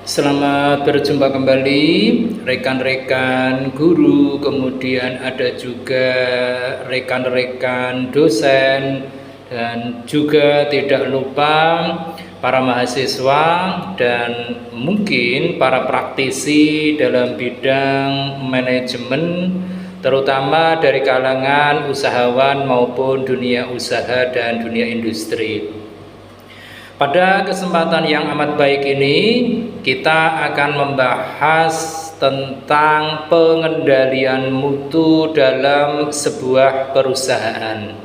Selamat berjumpa kembali rekan-rekan guru, kemudian ada juga rekan-rekan dosen, dan juga tidak lupa para mahasiswa dan mungkin para praktisi dalam bidang manajemen, terutama dari kalangan usahawan maupun dunia usaha dan dunia industri. Pada kesempatan yang amat baik ini, kita akan membahas tentang pengendalian mutu dalam sebuah perusahaan.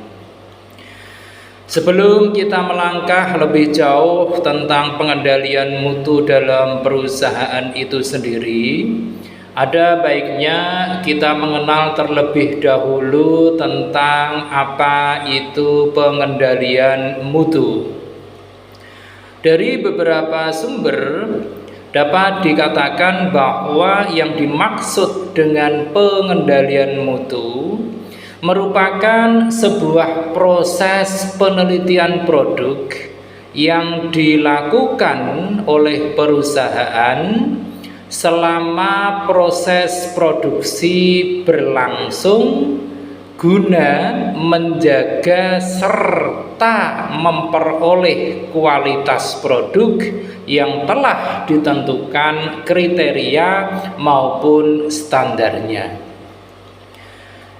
Sebelum kita melangkah lebih jauh tentang pengendalian mutu dalam perusahaan itu sendiri, ada baiknya kita mengenal terlebih dahulu tentang apa itu pengendalian mutu. Dari beberapa sumber dapat dikatakan bahwa yang dimaksud dengan pengendalian mutu merupakan sebuah proses penelitian produk yang dilakukan oleh perusahaan selama proses produksi berlangsung guna menjaga serta memperoleh kualitas produk yang telah ditentukan kriteria maupun standarnya.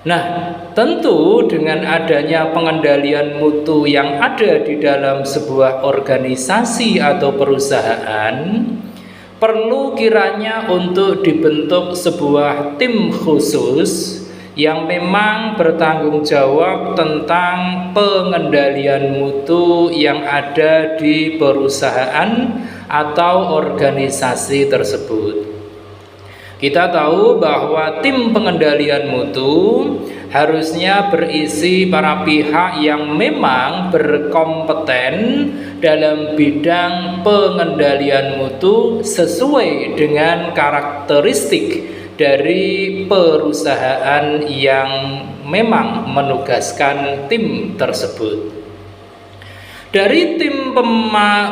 Nah, tentu dengan adanya pengendalian mutu yang ada di dalam sebuah organisasi atau perusahaan, perlu kiranya untuk dibentuk sebuah tim khusus yang memang bertanggung jawab tentang pengendalian mutu yang ada di perusahaan atau organisasi tersebut. Kita tahu bahwa tim pengendalian mutu harusnya berisi para pihak yang memang berkompeten dalam bidang pengendalian mutu sesuai dengan karakteristik dari perusahaan yang memang menugaskan tim tersebut. Dari tim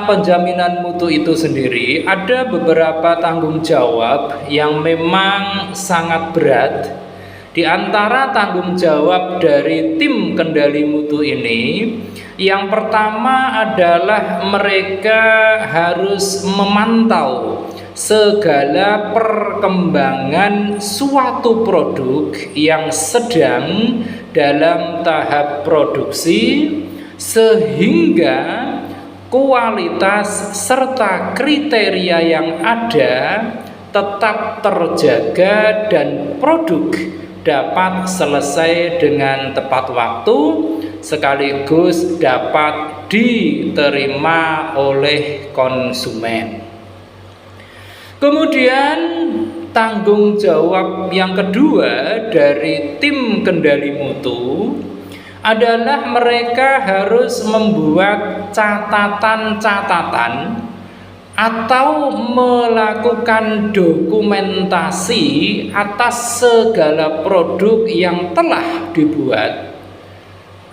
penjaminan mutu itu sendiri ada beberapa tanggung jawab yang memang sangat berat. Di antara tanggung jawab dari tim kendali mutu ini, yang pertama adalah mereka harus memantau segala perkembangan suatu produk yang sedang dalam tahap produksi, sehingga kualitas serta kriteria yang ada tetap terjaga dan produk dapat selesai dengan tepat waktu sekaligus dapat diterima oleh konsumen. Kemudian tanggung jawab yang kedua dari tim kendali mutu adalah mereka harus membuat catatan-catatan atau melakukan dokumentasi atas segala produk yang telah dibuat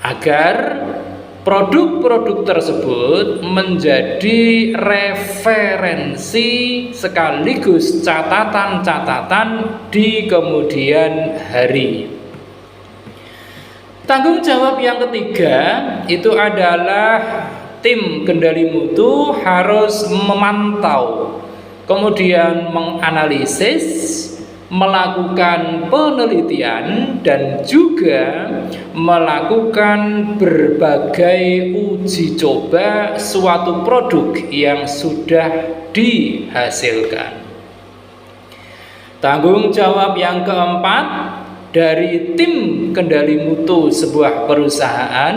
agar produk-produk tersebut menjadi referensi sekaligus catatan-catatan di kemudian hari. Tanggung jawab yang ketiga itu adalah tim kendali mutu harus memantau, kemudian menganalisis, melakukan penelitian, dan juga melakukan berbagai uji coba suatu produk yang sudah dihasilkan. Tanggung jawab yang keempat dari tim kendali mutu sebuah perusahaan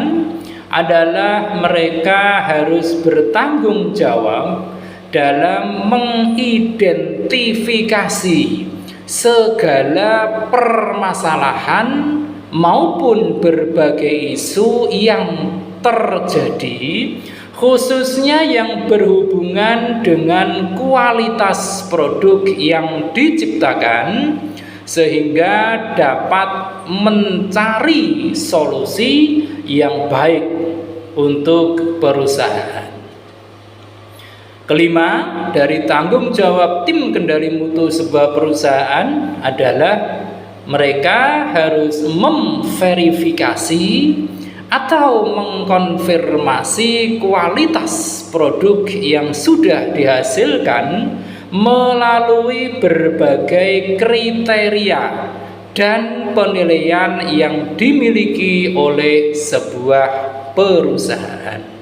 adalah mereka harus bertanggung jawab dalam mengidentifikasi segala permasalahan maupun berbagai isu yang terjadi, khususnya yang berhubungan dengan kualitas produk yang diciptakan, sehingga dapat mencari solusi yang baik untuk perusahaan. Kelima, dari tanggung jawab tim kendali mutu sebuah perusahaan adalah mereka harus memverifikasi atau mengkonfirmasi kualitas produk yang sudah dihasilkan melalui berbagai kriteria dan penilaian yang dimiliki oleh sebuah perusahaan.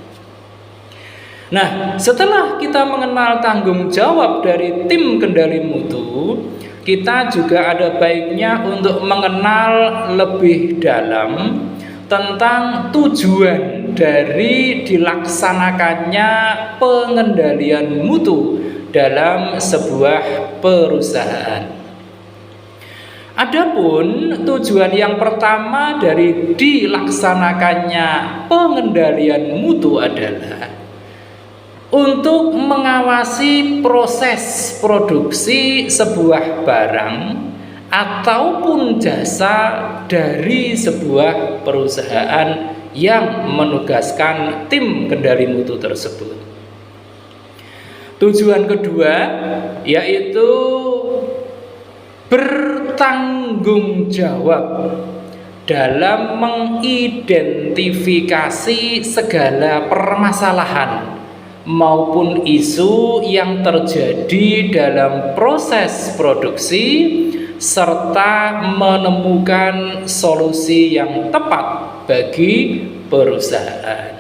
Nah, setelah kita mengenal tanggung jawab dari tim kendali mutu, kita juga ada baiknya untuk mengenal lebih dalam tentang tujuan dari dilaksanakannya pengendalian mutu dalam sebuah perusahaan. Adapun tujuan yang pertama dari dilaksanakannya pengendalian mutu adalah untuk mengawasi proses produksi sebuah barang ataupun jasa dari sebuah perusahaan yang menugaskan tim kendali mutu tersebut. Tujuan kedua yaitu bertanggung jawab dalam mengidentifikasi segala permasalahan maupun isu yang terjadi dalam proses produksi serta menemukan solusi yang tepat bagi perusahaan.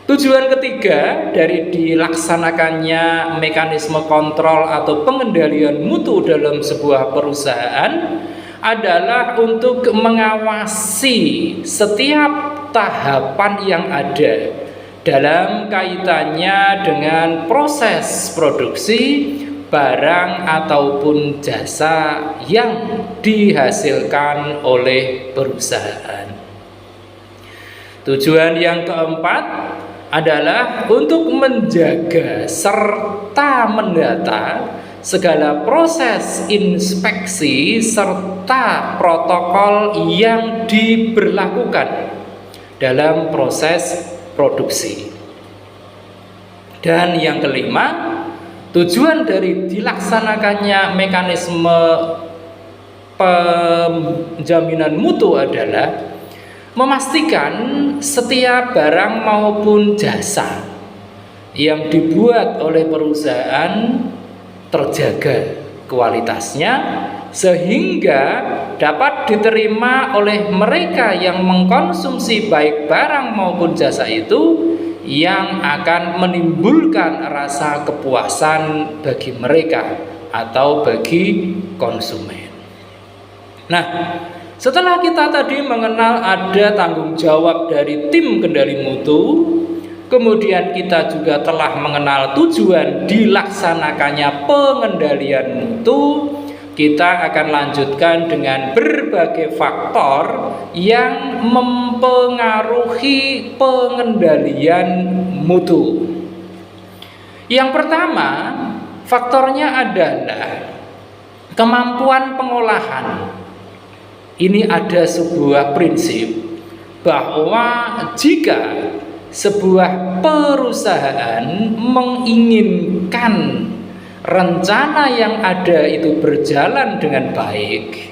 Tujuan ketiga dari dilaksanakannya mekanisme kontrol atau pengendalian mutu dalam sebuah perusahaan adalah untuk mengawasi setiap tahapan yang ada dalam kaitannya dengan proses produksi barang ataupun jasa yang dihasilkan oleh perusahaan. Tujuan yang keempat adalah untuk menjaga serta mendata segala proses inspeksi serta protokol yang diberlakukan dalam proses produksi. Dan yang kelima, tujuan dari dilaksanakannya mekanisme penjaminan mutu adalah memastikan setiap barang maupun jasa yang dibuat oleh perusahaan terjaga kualitasnya sehingga dapat diterima oleh mereka yang mengkonsumsi baik barang maupun jasa itu, yang akan menimbulkan rasa kepuasan bagi mereka atau bagi konsumen. Nah, setelah kita tadi mengenal ada tanggung jawab dari tim kendali mutu, kemudian kita juga telah mengenal tujuan dilaksanakannya pengendalian mutu, kita akan lanjutkan dengan berbagai faktor yang mempengaruhi pengendalian mutu. Yang pertama, faktornya adalah kemampuan pengolahan. Ini ada sebuah prinsip bahwa jika sebuah perusahaan menginginkan rencana yang ada itu berjalan dengan baik,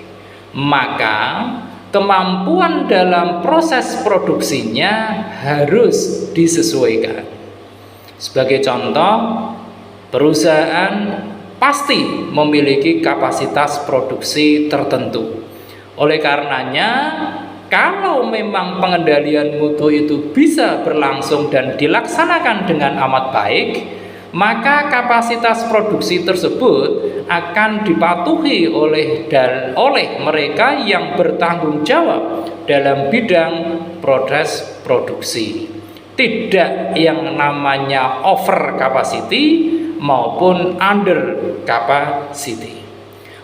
maka kemampuan dalam proses produksinya harus disesuaikan. Sebagai contoh, perusahaan pasti memiliki kapasitas produksi tertentu. Oleh karenanya, kalau memang pengendalian mutu itu bisa berlangsung dan dilaksanakan dengan amat baik, maka kapasitas produksi tersebut akan dipatuhi oleh mereka yang bertanggung jawab dalam bidang proses produksi. Tidak yang namanya over capacity maupun under capacity.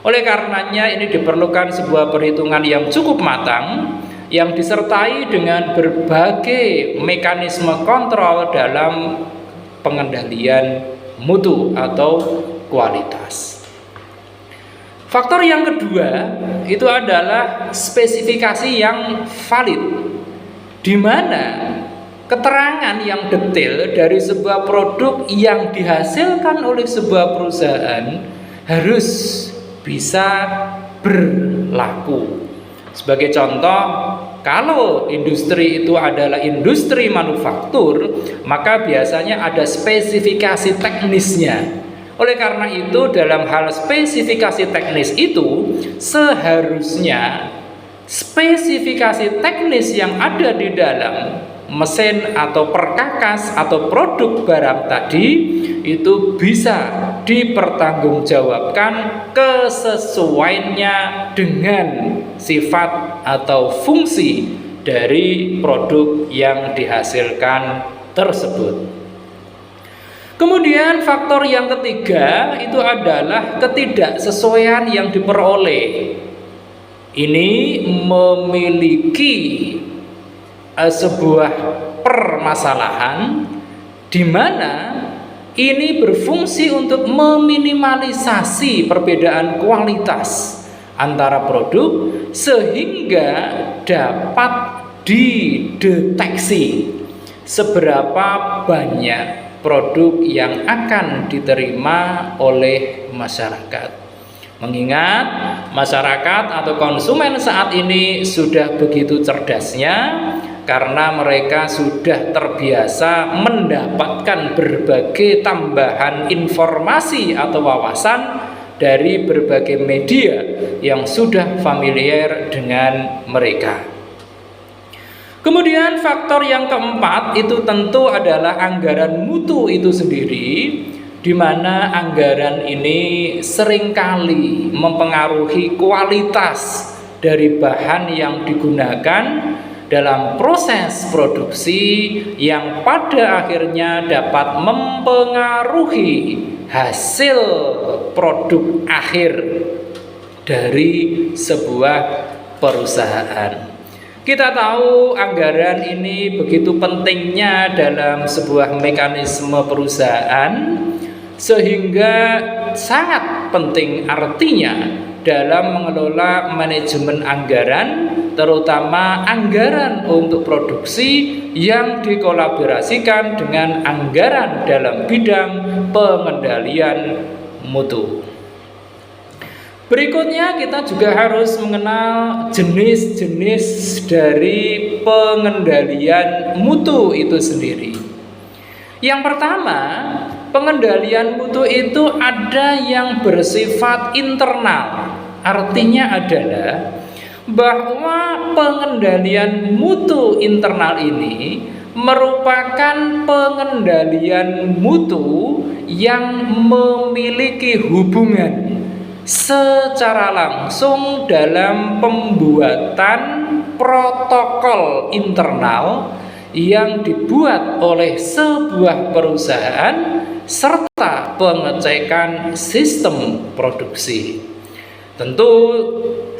Oleh karenanya ini diperlukan sebuah perhitungan yang cukup matang yang disertai dengan berbagai mekanisme kontrol dalam pengendalian mutu atau kualitas. Faktor yang kedua itu adalah spesifikasi yang valid, di mana keterangan yang detail dari sebuah produk yang dihasilkan oleh sebuah perusahaan harus bisa berlaku. Sebagai contoh, kalau industri itu adalah industri manufaktur, maka biasanya ada spesifikasi teknisnya. Oleh karena itu, dalam hal spesifikasi teknis itu, seharusnya spesifikasi teknis yang ada di dalam mesin atau perkakas atau produk barang tadi itu bisa dipertanggungjawabkan kesesuaiannya dengan sifat atau fungsi dari produk yang dihasilkan tersebut. Kemudian faktor yang ketiga itu adalah ketidaksesuaian yang diperoleh. Ini memiliki sebuah permasalahan di mana ini berfungsi untuk meminimalisasi perbedaan kualitas antara produk sehingga dapat dideteksi seberapa banyak produk yang akan diterima oleh masyarakat. Mengingat masyarakat atau konsumen saat ini sudah begitu cerdasnya karena mereka sudah terbiasa mendapatkan berbagai tambahan informasi atau wawasan dari berbagai media yang sudah familiar dengan mereka. Kemudian faktor yang keempat itu tentu adalah anggaran mutu itu sendiri, di mana anggaran ini seringkali mempengaruhi kualitas dari bahan yang digunakan dalam proses produksi yang pada akhirnya dapat mempengaruhi hasil produk akhir dari sebuah perusahaan. Kita tahu anggaran ini begitu pentingnya dalam sebuah mekanisme perusahaan, sehingga sangat penting artinya dalam mengelola manajemen anggaran, terutama anggaran untuk produksi yang dikolaborasikan dengan anggaran dalam bidang pengendalian mutu. Berikutnya kita juga harus mengenal jenis-jenis dari pengendalian mutu itu sendiri. Yang pertama, pengendalian mutu itu ada yang bersifat internal. Artinya adalah bahwa pengendalian mutu internal ini merupakan pengendalian mutu yang memiliki hubungan secara langsung dalam pembuatan protokol internal yang dibuat oleh sebuah perusahaan serta pengecekan sistem produksi. Tentu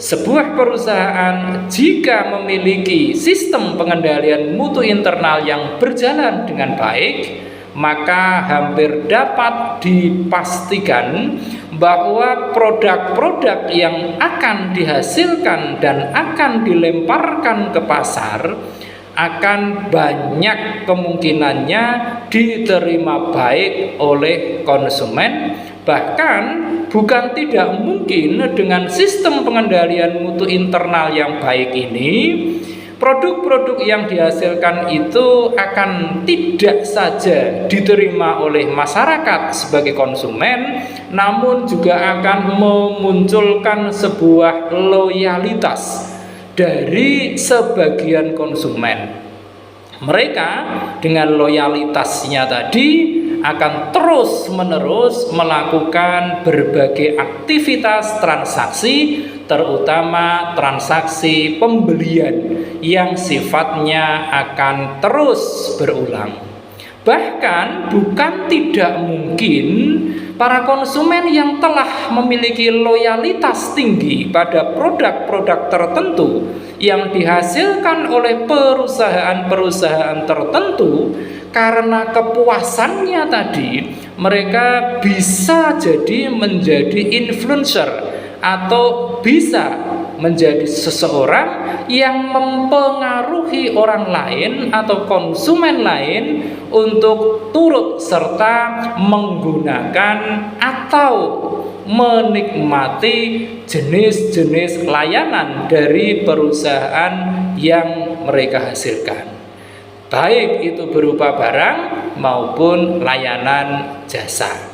sebuah perusahaan jika memiliki sistem pengendalian mutu internal yang berjalan dengan baik, maka hampir dapat dipastikan bahwa produk-produk yang akan dihasilkan dan akan dilemparkan ke pasar akan banyak kemungkinannya diterima baik oleh konsumen. Bahkan bukan tidak mungkin dengan sistem pengendalian mutu internal yang baik ini, produk-produk yang dihasilkan itu akan tidak saja diterima oleh masyarakat sebagai konsumen, namun juga akan memunculkan sebuah loyalitas dari sebagian konsumen. Mereka dengan loyalitasnya tadi akan terus-menerus melakukan berbagai aktivitas transaksi, terutama transaksi pembelian yang sifatnya akan terus berulang. Bahkan bukan tidak mungkin para konsumen yang telah memiliki loyalitas tinggi pada produk-produk tertentu yang dihasilkan oleh perusahaan-perusahaan tertentu, karena kepuasannya tadi mereka bisa jadi menjadi influencer atau bisa menjadi seseorang yang mempengaruhi orang lain atau konsumen lain untuk turut serta menggunakan atau menikmati jenis-jenis layanan dari perusahaan yang mereka hasilkan, baik itu berupa barang maupun layanan jasa.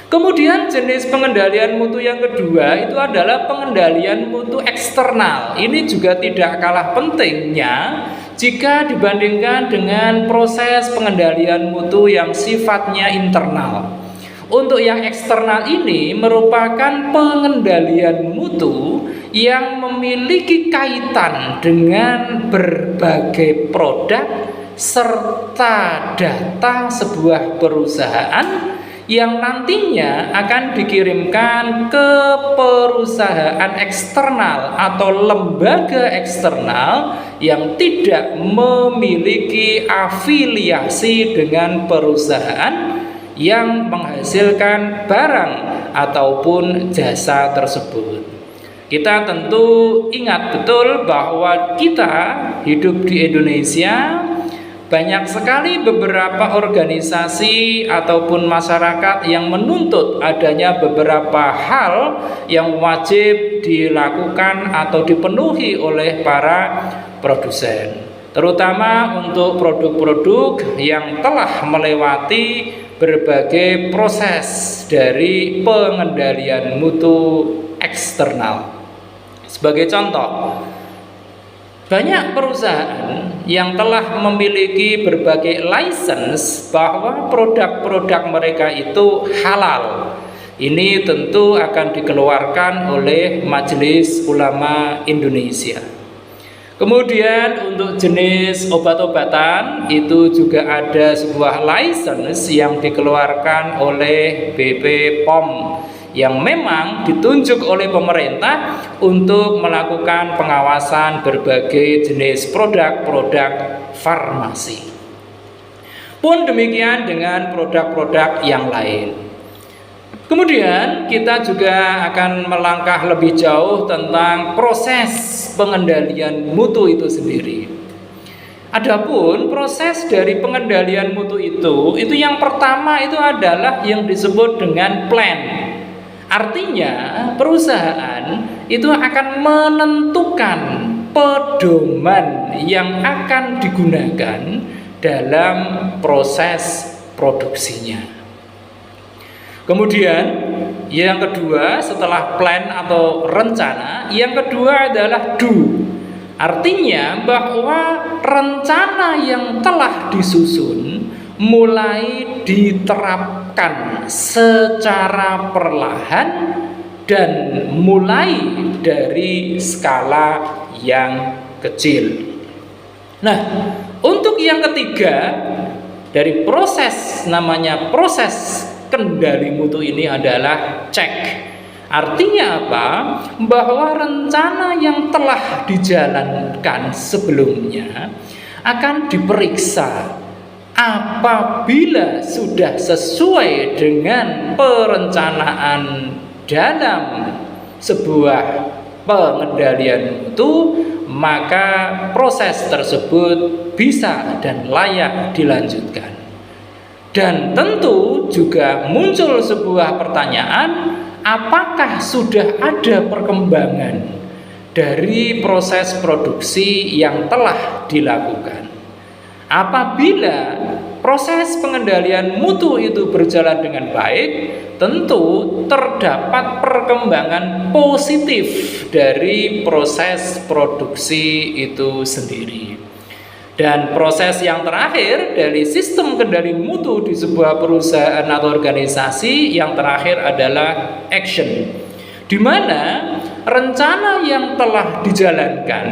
Kemudian jenis pengendalian mutu yang kedua itu adalah pengendalian mutu eksternal. Ini juga tidak kalah pentingnya jika dibandingkan dengan proses pengendalian mutu yang sifatnya internal. Untuk yang eksternal ini merupakan pengendalian mutu yang memiliki kaitan dengan berbagai produk serta data sebuah perusahaan yang nantinya akan dikirimkan ke perusahaan eksternal atau lembaga eksternal yang tidak memiliki afiliasi dengan perusahaan yang menghasilkan barang ataupun jasa tersebut. Kita tentu ingat betul bahwa kita hidup di Indonesia, banyak sekali beberapa organisasi ataupun masyarakat yang menuntut adanya beberapa hal yang wajib dilakukan atau dipenuhi oleh para produsen, terutama untuk produk-produk yang telah melewati berbagai proses dari pengendalian mutu eksternal. Sebagai contoh, banyak perusahaan yang telah memiliki berbagai license bahwa produk-produk mereka itu halal. Ini tentu akan dikeluarkan oleh Majelis Ulama Indonesia. Kemudian untuk jenis obat-obatan itu juga ada sebuah license yang dikeluarkan oleh BP POM yang memang ditunjuk oleh pemerintah untuk melakukan pengawasan berbagai jenis produk-produk farmasi. Pun demikian dengan produk-produk yang lain. Kemudian kita juga akan melangkah lebih jauh tentang proses pengendalian mutu itu sendiri. Adapun proses dari pengendalian mutu itu yang pertama itu adalah yang disebut dengan plan. Artinya perusahaan itu akan menentukan pedoman yang akan digunakan dalam proses produksinya. Kemudian yang kedua setelah plan atau rencana, yang kedua adalah do. Artinya bahwa rencana yang telah disusun mulai diterapkan secara perlahan dan mulai dari skala yang kecil. Nah, untuk yang ketiga dari proses namanya proses kendali mutu ini adalah cek. Artinya apa? Bahwa rencana yang telah dijalankan sebelumnya akan diperiksa. Apabila sudah sesuai dengan perencanaan dalam sebuah pengendalian mutu, maka proses tersebut bisa dan layak dilanjutkan. Dan tentu juga muncul sebuah pertanyaan, apakah sudah ada perkembangan dari proses produksi yang telah dilakukan? Apabila proses pengendalian mutu itu berjalan dengan baik, tentu terdapat perkembangan positif dari proses produksi itu sendiri. Dan proses yang terakhir dari sistem kendali mutu di sebuah perusahaan atau organisasi yang terakhir adalah action, di mana rencana yang telah dijalankan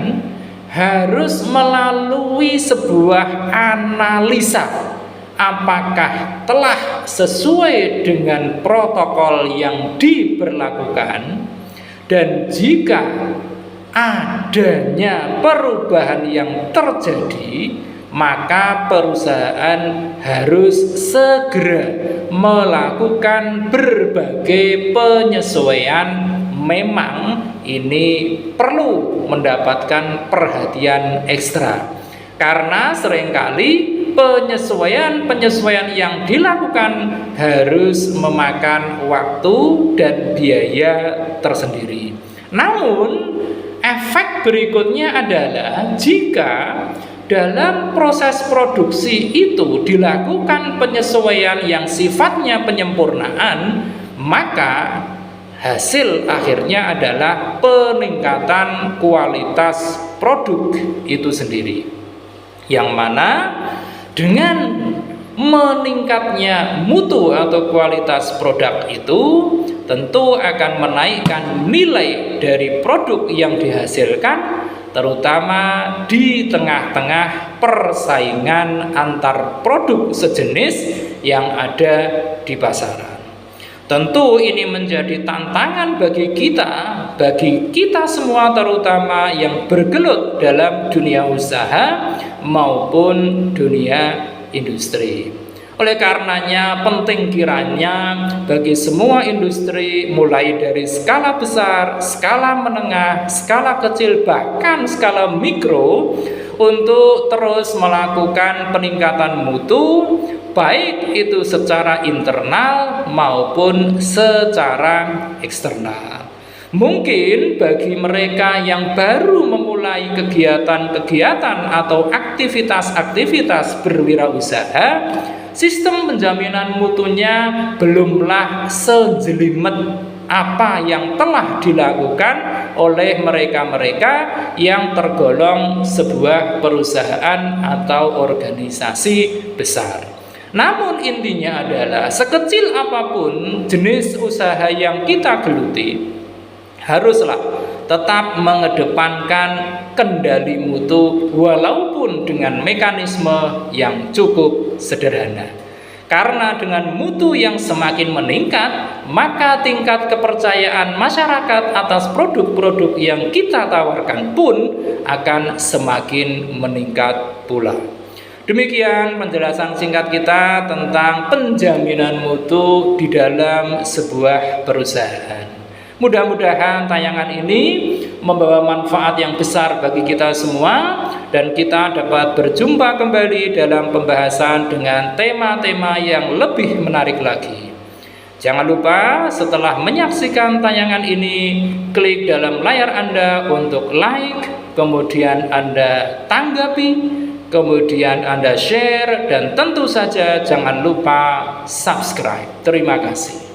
harus melalui sebuah analisa apakah telah sesuai dengan protokol yang diberlakukan, dan jika adanya perubahan yang terjadi, maka perusahaan harus segera melakukan berbagai penyesuaian memang ini perlu mendapatkan perhatian ekstra. Karena seringkali penyesuaian yang dilakukan harus memakan waktu dan biaya tersendiri. Namun, efek berikutnya adalah jika dalam proses produksi itu dilakukan penyesuaian yang sifatnya penyempurnaan, maka hasil akhirnya adalah peningkatan kualitas produk itu sendiri. Yang mana dengan meningkatnya mutu atau kualitas produk itu tentu akan menaikkan nilai dari produk yang dihasilkan, terutama di tengah-tengah persaingan antar produk sejenis yang ada di pasaran. Tentu ini menjadi tantangan bagi kita semua, terutama yang bergelut dalam dunia usaha maupun dunia industri. Oleh karenanya penting kiranya bagi semua industri, mulai dari skala besar, skala menengah, skala kecil, bahkan skala mikro, untuk terus melakukan peningkatan mutu, baik itu secara internal maupun secara eksternal. Mungkin bagi mereka yang baru memulai kegiatan-kegiatan atau aktivitas-aktivitas berwirausaha, sistem penjaminan mutunya belumlah sejelimet apa yang telah dilakukan oleh mereka-mereka yang tergolong sebuah perusahaan atau organisasi besar. Namun intinya adalah sekecil apapun jenis usaha yang kita geluti, haruslah tetap mengedepankan kendali mutu walaupun dengan mekanisme yang cukup sederhana. Karena dengan mutu yang semakin meningkat, maka tingkat kepercayaan masyarakat atas produk-produk yang kita tawarkan pun akan semakin meningkat pula. Demikian penjelasan singkat kita tentang penjaminan mutu di dalam sebuah perusahaan. Mudah-mudahan tayangan ini membawa manfaat yang besar bagi kita semua, dan kita dapat berjumpa kembali dalam pembahasan dengan tema-tema yang lebih menarik lagi. Jangan lupa setelah menyaksikan tayangan ini, klik dalam layar Anda untuk like, kemudian Anda tanggapi, kemudian Anda share, dan tentu saja jangan lupa subscribe. Terima kasih.